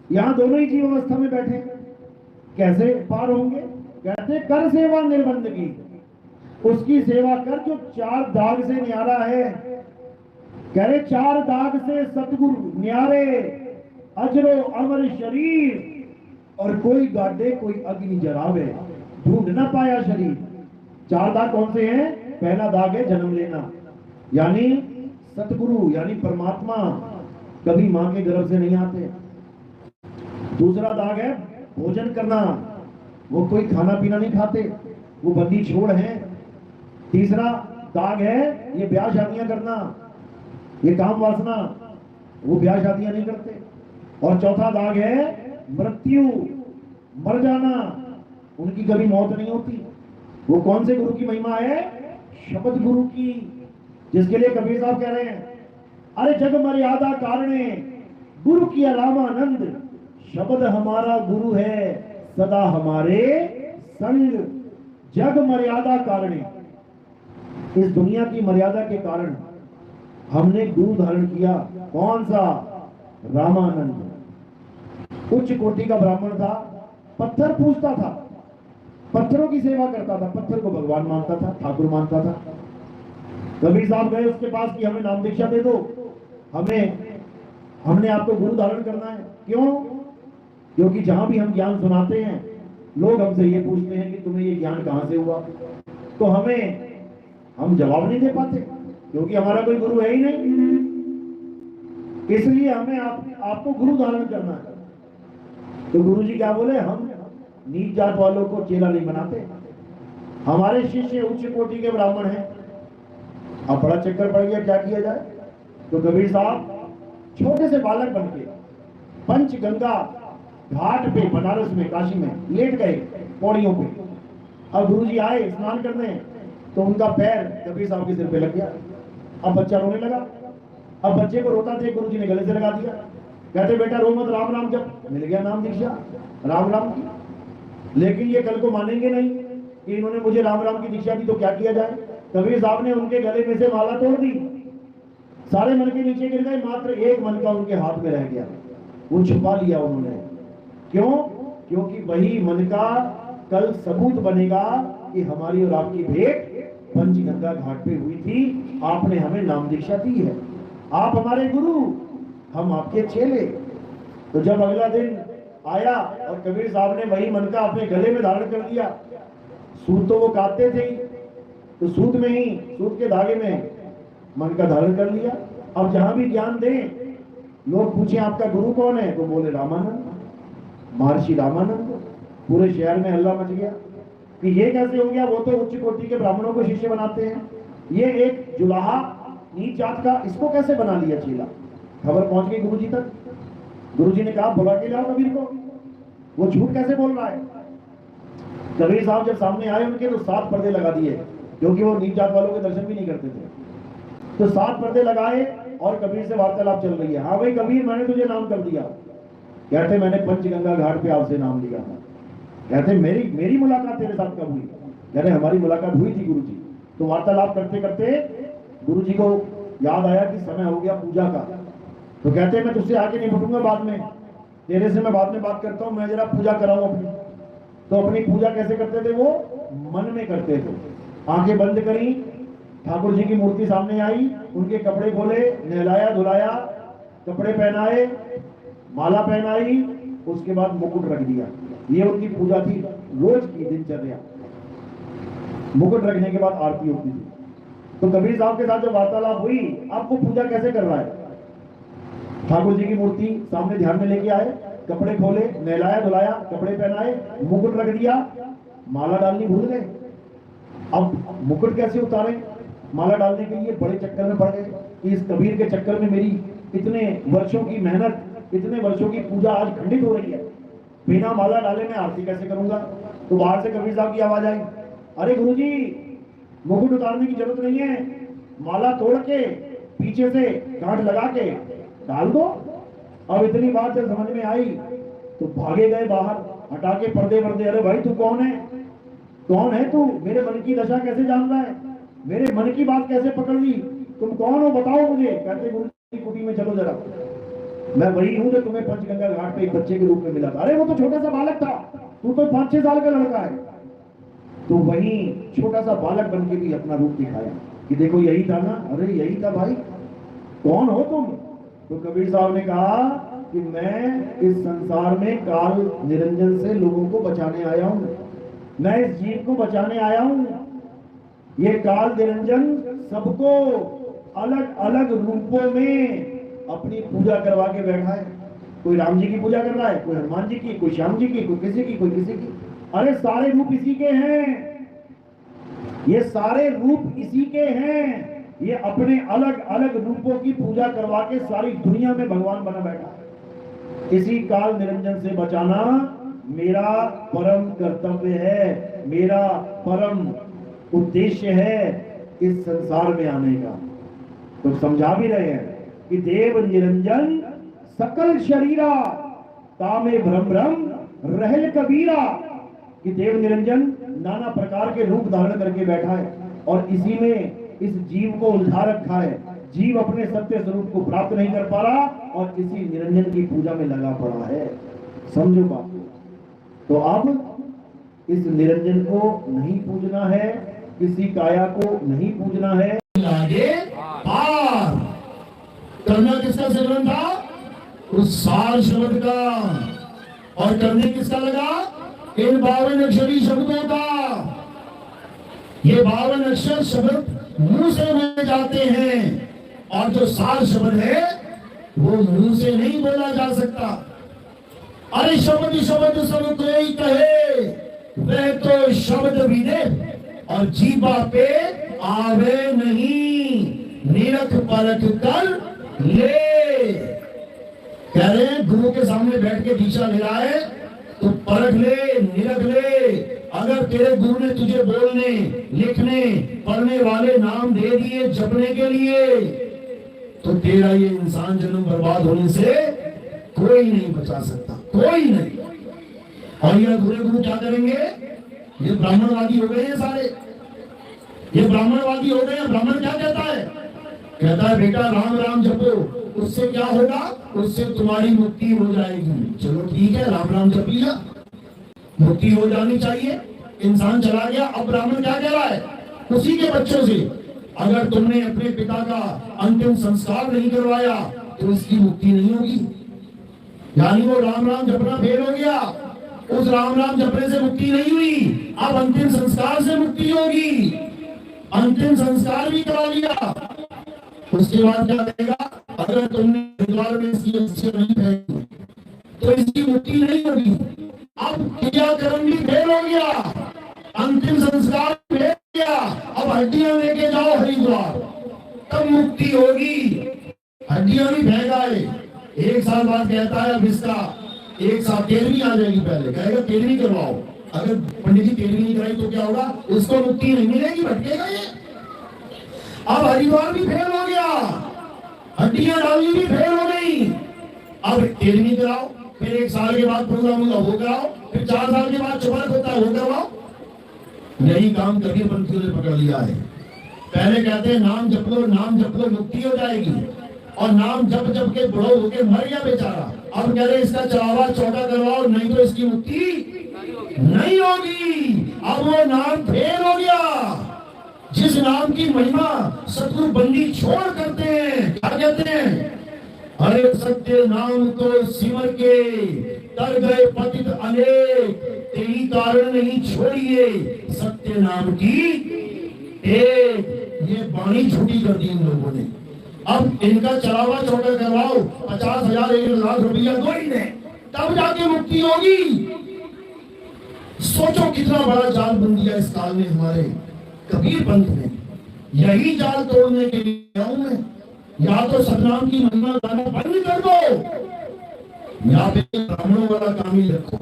यहाँ दोनों ही जीव अवस्था में बैठे, कैसे पार होंगे? कहते कर सेवा निर्बंध की, उसकी सेवा कर जो चार दाग से न्यारा है। कह रहे चार दाग से सतगुरु न्यारे, अजरो अमर शरीर, और कोई गाडे कोई अग्नि जरावे, ढूंढ ना पाया शरीर। चार दाग कौन से हैं? पहला दाग है जन्म लेना, यानी सतगुरु यानी परमात्मा कभी मां के गर्भ से नहीं आते। दूसरा दाग है भोजन करना, वो कोई खाना पीना नहीं खाते, वो बंदी छोड़ है। तीसरा दाग है ये ब्याह शादियां करना, ये काम वासना, वो ब्याह शादियां नहीं करते। और चौथा दाग है मृत्यु, मर जाना, उनकी कभी मौत नहीं होती। वो कौन से गुरु की महिमा है? शब्द गुरु की, जिसके लिए कबीर साहब कह रहे हैं अरे जग मर्यादा कारणे गुरु की रामानंद, शब्द हमारा गुरु है सदा हमारे संग। जग मर्यादा कारणे, इस दुनिया की मर्यादा के कारण हमने गुरु धारण किया। कौन सा? रामानंद। उच्च कोटि का ब्राह्मण था, पत्थर पूजता था, पत्थरों की सेवा करता था, पत्थर को भगवान मानता था, ठाकुर मानता था। कबीर साहब गए उसके पास कि हमें नाम दीक्षा दे दो, हमने आपको गुरु धारण करना है। क्यों? क्योंकि जहां भी हम ज्ञान सुनाते हैं लोग हमसे ये पूछते हैं कि तुम्हें ये ज्ञान कहां से हुआ, तो हम जवाब नहीं दे पाते क्योंकि हमारा कोई गुरु है ही नहीं। इसलिए हमें आपको गुरु धारण करना है। तो गुरु जी क्या बोले? हम नीच जात वालों को चेला नहीं बनाते, हमारे शिष्य उच्च कोटि के ब्राह्मण हैं। अब बड़ा चक्कर पड़ गया, क्या किया जाए? तो कबीर साहब छोटे से बालक बन के पंचगंगा घाट पे बनारस में काशी में लेट गए पौड़ियों पे। अब गुरु जी आए स्नान करने, तो उनका पैर कबीर साहब के सिर पे लग गया। अब बच्चा रोने लगा। अब बच्चे को रोता थे, गुरु जी ने गले से लगा दिया। कहते बेटा रो मत, राम राम जप। मिल गया नाम दीक्षा राम राम की। लेकिन ये कल को मानेंगे नहीं कि इन्होंने मुझे राम राम की दीक्षा दी, तो क्या किया जाए? कबीर साहब ने उनके गले में से माला तोड़ दी, सारे मन के नीचे गिर गए, मात्र एक मन का उनके हाथ में रह गया, वो छुपा लिया उन्होंने। क्यों? क्योंकि वही मन का कल सबूत बनेगा कि हमारी और आपकी भेंट पंचगंगा घाट पे हुई थी, आपने हमें नाम दीक्षा दी है, आप हमारे गुरु, हम आपके चेले। तो जब अगला दिन आया और कबीर साहब ने वही मन का अपने गले में धारण कर दिया, सूत तो वो काटते थे, तो सूत में ही, सूत के धागे में मन का धारण कर लिया। अब जहां भी ज्ञान दें, लोग पूछे आपका गुरु कौन है, तो बोले रामानंद, महर्षि रामानंद। पूरे शहर में हल्ला मच गया कि ये कैसे हो गया, वो तो उच्च कोटि के ब्राह्मणों को शिष्य बनाते हैं, ये एक जुलाहा नीच जात का, इसको कैसे बना लिया चेला। खबर पहुंच गई गुरुजी तक। गुरुजी ने कहा बुला के लाओ कबीर को, वो झूठ कैसे बोल रहा है। कबीर साहब जब सामने आए उनके, तो 7 पर्दे लगा दिए, क्योंकि वो नीच जात वालों के दर्शन भी नहीं करते थे। तो 7 पर्दे लगाए और कबीर से वार्तालाप चल रही है। हाँ भाई कबीर, मैंने तुझे नाम कर दिया। कहते मैंने पंचगंगा घाट पे आपसे नाम लिया था। कहते मेरी मुलाकात तेरे साथ कब हुई? कहते हमारी मुलाकात हुई थी गुरुजी। तो वार्तालाप करते करते गुरुजी को याद आया कि समय हो गया पूजा का। तो कहते मैं तुझसे आगे नहीं बढ़ूंगा, बाद में तेरे से मैं बाद में बात करता हूँ, मैं जरा पूजा कराऊं अपनी। तो अपनी पूजा कैसे करते थे? वो मन में करते थे। आंखें बंद करी, ठाकुर जी की मूर्ति सामने आई, उनके कपड़े खोले, नहलाया धुलाया, कपड़े पहनाए, माला पहनाई, उसके बाद मुकुट रख दिया। ये उनकी पूजा थी, रोज की दिनचर्या। मुकुट रखने के बाद आरती होती थी। तो कबीर साहब के साथ जब वार्तालाप हुई, आपको पूजा कैसे कर रहा है? ठाकुर जी की मूर्ति सामने ध्यान में लेके आए, कपड़े खोले, नहलाया धुलाया, कपड़े पहनाए, मुकुट रख दिया, माला डालनी भूल गए। अब मुकुट कैसे उतारे? माला डालने के लिए बड़े चक्कर में पड़ गए। इस कबीर के चक्कर में मेरी इतने वर्षों की मेहनत, इतने वर्षों की पूजा आज खंडित हो रही है। बिना माला डाले मैं आरती कैसे करूंगा? तो बाहर से कबीर साहब की आवाज आई, अरे गुरुजी, मुकुट उतारने की जरूरत नहीं है, माला तोड़ के पीछे से गांठ लगा के डाल दो। अब इतनी बात जब समझ में आई तो भागे गए बाहर, हटा के पर्दे वर्दे। अरे भाई तू कौन है? कौन है तू? मेरे मन की दशा कैसे जान रहा है? मेरे मन की बात कैसे पकड़ ली? तुम कौन हो, बताओ मुझे। कहते गुरु की कुटी में चलो जरा। मैं वही हूं जो तुम्हें पंचगंगा घाट पे एक बच्चे के रूप में मिला था। अरे वो तो छोटा सा बालक था, तू तो 5-6 साल का लड़का है। तो वही छोटा सा बालक बन के भी अपना रूप दिखाया कि देखो यही था ना। अरे यही था भाई, कौन हो तुम? तो कबीर साहब ने कहा कि मैं इस संसार में काल निरंजन से लोगों को बचाने आया हूं, मैं इस जीव को बचाने आया हूं। ये काल निरंजन सबको अलग अलग रूपों में अपनी पूजा करवा के बैठा है। कोई राम जी की पूजा कर रहा है, कोई हनुमान जी की, कोई श्याम जी की, कोई किसी की, कोई किसी की। अरे सारे रूप इसी के हैं, ये सारे रूप इसी के हैं। ये अपने अलग अलग रूपों की पूजा करवा के सारी दुनिया में भगवान बना बैठा है। इसी काल निरंजन से बचाना मेरा परम कर्तव्य है, मेरा परम उद्देश्य है इस संसार में आने का। तो समझा भी रहे हैं कि देव निरंजन सकल शरीरा तामे भ्रम भ्रम रहल कबीरा, कि देव निरंजन नाना प्रकार के रूप धारण करके बैठा है और इसी में इस जीव को उलझा रखा है। जीव अपने सत्य स्वरूप को प्राप्त नहीं कर पा रहा और इसी निरंजन की पूजा में लगा पड़ा है। समझो बात। तो अब इस निरंजन को नहीं पूजना है, किसी काया को नहीं पूजना है। आगे पार करना किसका सिमरन था? उस सार शब्द का। और करने किसका लगा? इन 52 अक्षरी शब्दों का। ये 52 अक्षर शब्द मुंह से बोले जाते हैं और जो सार शब्द है वो मुंह से नहीं बोला जा सकता। अरे शब्द शब्द सब कोई कहे, वह तो शब्द भी दे और जीवा पे आवे नहीं, निरख परख कर ले। कह रहे हैं गुरु के सामने बैठ के दीक्षा ले रहा है तो परख ले, निरख ले। अगर तेरे गुरु ने तुझे बोलने, लिखने, पढ़ने वाले नाम दे दिए जपने के लिए, तो तेरा ये इंसान जन्म बर्बाद होने से कोई नहीं बचा सकता, कोई नहीं। और ये गुरु क्या करेंगे? ये ब्राह्मणवादी हो गए हैं सारे, ये ब्राह्मणवादी हो गए हैं। ब्राह्मण क्या कहता है? कहता है बेटा राम राम जपो, उससे क्या होगा? उससे तुम्हारी मुक्ति हो जाएगी। चलो ठीक है, राम राम जप लिया, मुक्ति हो जानी चाहिए। इंसान चला गया। अब ब्राह्मण क्या कह रहा है? उसी के बच्चों से अगर तुमने अपने पिता का अंतिम संस्कार नहीं करवाया तो इसकी मुक्ति नहीं होगी। यानी वो राम राम जपना फेल हो गया, उस राम राम जपने से मुक्ति नहीं हुई। अब अंतिम संस्कार से मुक्ति होगी। अंतिम संस्कार भी करा लिया, उसके बाद क्या करेगा? अगर तुमने हरिद्वार में इसकी अच्छी नहीं फेंकी तो इसकी मुक्ति नहीं होगी। अब क्रियाक्रम भी फेल हो गया, अंतिम संस्कार फेल हो गया। अब हड्डियां लेके जाओ हरिद्वार, तब मुक्ति होगी। हड्डियां भी फेंक आए। 1 साल बाद कहता है अब इसका 1 साल 13वीं आ जाएगी। पहले कहेगा 13वीं करवाओ। अगर पंडित जी 13वीं नहीं कराई तो क्या होगा? उसको मुक्ति नहीं मिलेगी, भटकेगा ये। अब हरिद्वार भी फेल हो गया, हड्डियां डालनी भी फेल हो गई। अब 13वीं कराओ, फिर 1 साल के बाद प्रोग्राम होगा वो कराओ, फिर 4 साल के बाद चुपक होता है वो करवाओ। यही काम कबीर पंथियों ने पकड़ लिया है। पहले कहते हैं नाम जप लो, नाम जप लो, मुक्ति हो जाएगी। और नाम जप जप के बुढ़ो होके मर गया बेचारा। अब कह रहे इसका चढ़ावा चौका करवाओ, नहीं तो इसकी मुक्ति नहीं होगी। अब वो नाम फेल हो गया। जिस नाम की महिमा सतगुरु बंदी छोड़ करते हैं, क्या कहते हैं? अरे सत्य नाम को सिमर के तर गए पतित अनेक, तेरी कारण नहीं छोड़िए सत्य नाम की एक। ये बाणी छूटी कर दी इन लोगों ने। अब इनका चढ़ावा चौका करवाओ, 50,000 1 लाख रुपया दो इन्हें, तब जाके मुक्ति होगी। सोचो कितना बड़ा जाल बन दिया इस काल में हमारे कबीर पंथ ने। यही जाल तोड़ने के लिए आऊं मैं। या तो सतनाम की महिमा गाना बंद कर दो, या फिर ब्राह्मणों वाला काम ही रखो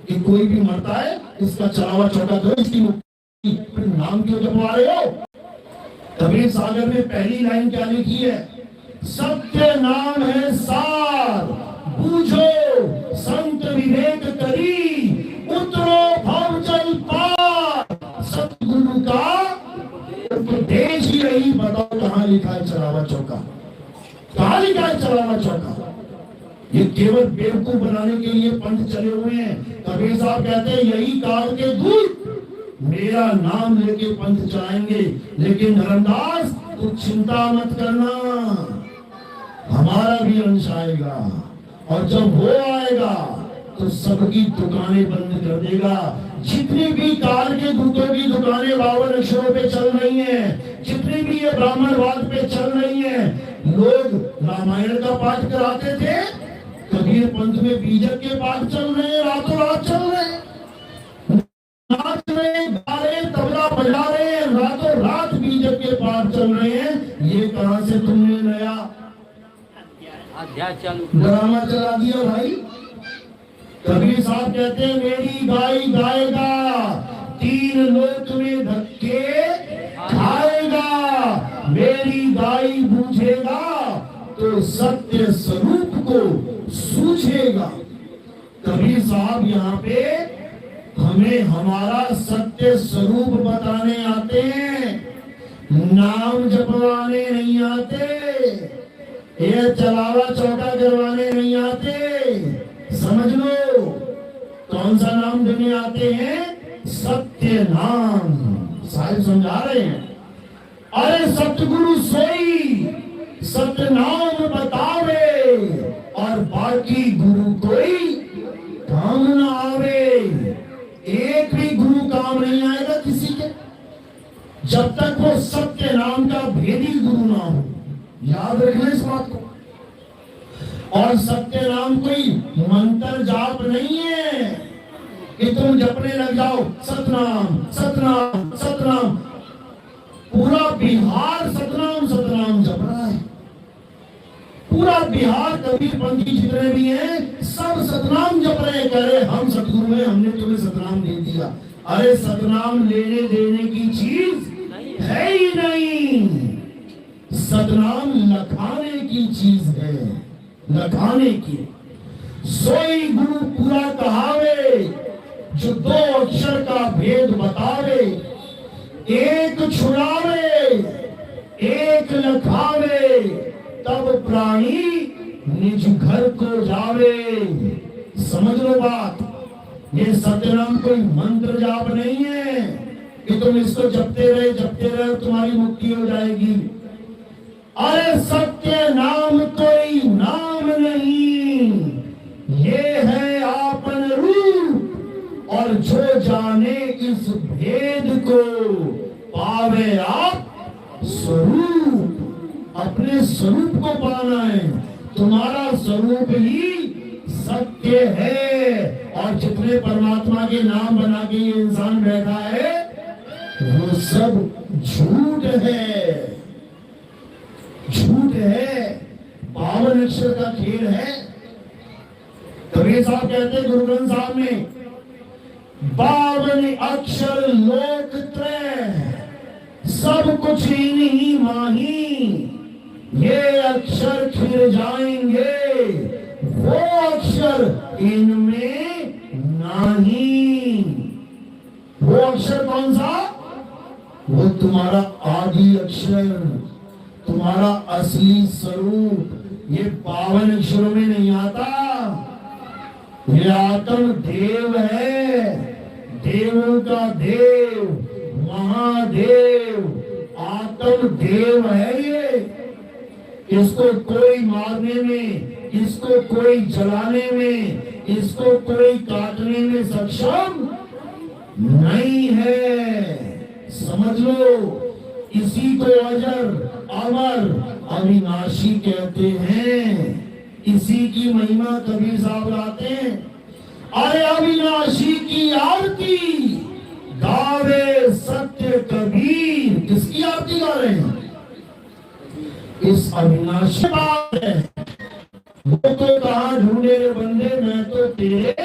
कि कोई भी मरता है इसका चढ़ावा चौका दो, इसकी मुक्ति। फिर नाम क्यों जपवा रहे हो? कबीर सागर में पहली लाइन क्या लिखी है? सत्य नाम है सार, बूझो संत विवेक करी, उतरो भव जल पार। सतगुरु का उपदेश ही नहीं। बताओ कहाँ लिखा है चढ़ावा चौका? कहाँ लिखा है चढ़ावा चौका? बेवकूफ बनाने के लिए पंथ चले हुए हैं। कबीर साहब कहते हैं यही काल के दूत मेरा नाम लेके पंथ चलाएंगे। लेकिन धर्मदास तू चिंता मत करना, हमारा भी अंश आएगा, और जब वो आएगा तो सबकी दुकानें बंद कर देगा। जितनी भी काल के दूतों की दुकानें 52 अक्षरों पे चल रही हैं, जितनी भी ये ब्राह्मणवाद पे चल रही हैं, लोग रामायण का पाठ कराते थे, कबीर पंथ में बीजक के पाठ चल रहे हैं, रातों रात चल रहे हैं, नाच रहे, गा रहे, तबला बजा रहे हैं, रातों रात बीजक के पाठ चल रहे हैं। ये कहां से तुमने नया ड्रामा चला दिया भाई? कबीर साहब कहते हैं मेरी गाय गाएगा, 3 लोक में धक्के खाएगा, मेरी गाय बूझेगा तो सत्य स्वरूप को सूझेगा। कबीर साहब यहाँ पे हमें हमारा सत्य स्वरूप बताने आते हैं, नाम जपवाने नहीं आते, ये चलावा चौका करवाने नहीं आते। समझ लो कौन सा नाम देने आते हैं? सत्य नाम। साहिब समझा रहे हैं, अरे सतगुरु सोई सत्य नाम बतावे, और बाकी गुरु कोई काम ना आवे। एक भी गुरु काम नहीं आएगा किसी के, जब तक वो सत्य नाम का भेदी गुरु ना हो। याद रखना इस बात को। और सत्य नाम कोई मंत्र जाप नहीं है कि तुम जपने लग जाओ सतनाम सतनाम सतनाम। पूरा बिहार सतनाम सतनाम जप रहा है, पूरा बिहार कबीर पंथी जितने भी हैं सब सतनाम जप रहे हैं। कह रहे हम सतगुरु हैं, हमने तुम्हें सतनाम दे दिया। अरे सतनाम लेने देने की चीज है ही नहीं, सतनाम लखाने की चीज है, लखाने की। सोई गुरु पूरा कहावे, जो 2 अक्षर का भेद बतावे, एक छुड़ावे एक लखावे, तब प्राणी निज घर को जावे। समझ लो बात, ये सत्यनाम कोई मंत्र जाप नहीं है कि तुम इसको जपते रहे तुम्हारी मुक्ति हो जाएगी। अरे सत्य नाम कोई नाम नहीं, ये है आपन रूप, और जो जाने इस भेद को पावे आप स्वरूप। अपने स्वरूप को पाना है, तुम्हारा स्वरूप ही सत्य है। और जितने परमात्मा के नाम बना के ये इंसान बैठा है वो सब झूठ है, झूठ है, 52 अक्षर का खेल है। कबीर साहब कहते हैं गुरु ग्रंथ साहब में, 52 अक्षर लोक त्रय, सब कुछ इन्हीं माही, ये अक्षर खिल जाएंगे, वो अक्षर इनमें नहीं। वो अक्षर कौन सा? वो तुम्हारा आदि अक्षर, तुम्हारा असली स्वरूप। ये 52 अक्षरों में नहीं आता। ये आत्म देव है, देवों का देव, महादेव, आत्म देव है ये। इसको कोई मारने में, इसको कोई जलाने में, इसको कोई काटने में सक्षम नहीं है। समझ लो, इसी को अजर अमर अविनाशी कहते हैं। इसी की महिमा कबीर साहब गाते हैं। अरे अविनाशी की आरती गावे सत्य कबीर। किसकी आरती गा रहे हैं? इस अविनाशी बात है। वो तो कहाँ ढूंढे रे बंदे, मैं तो तेरे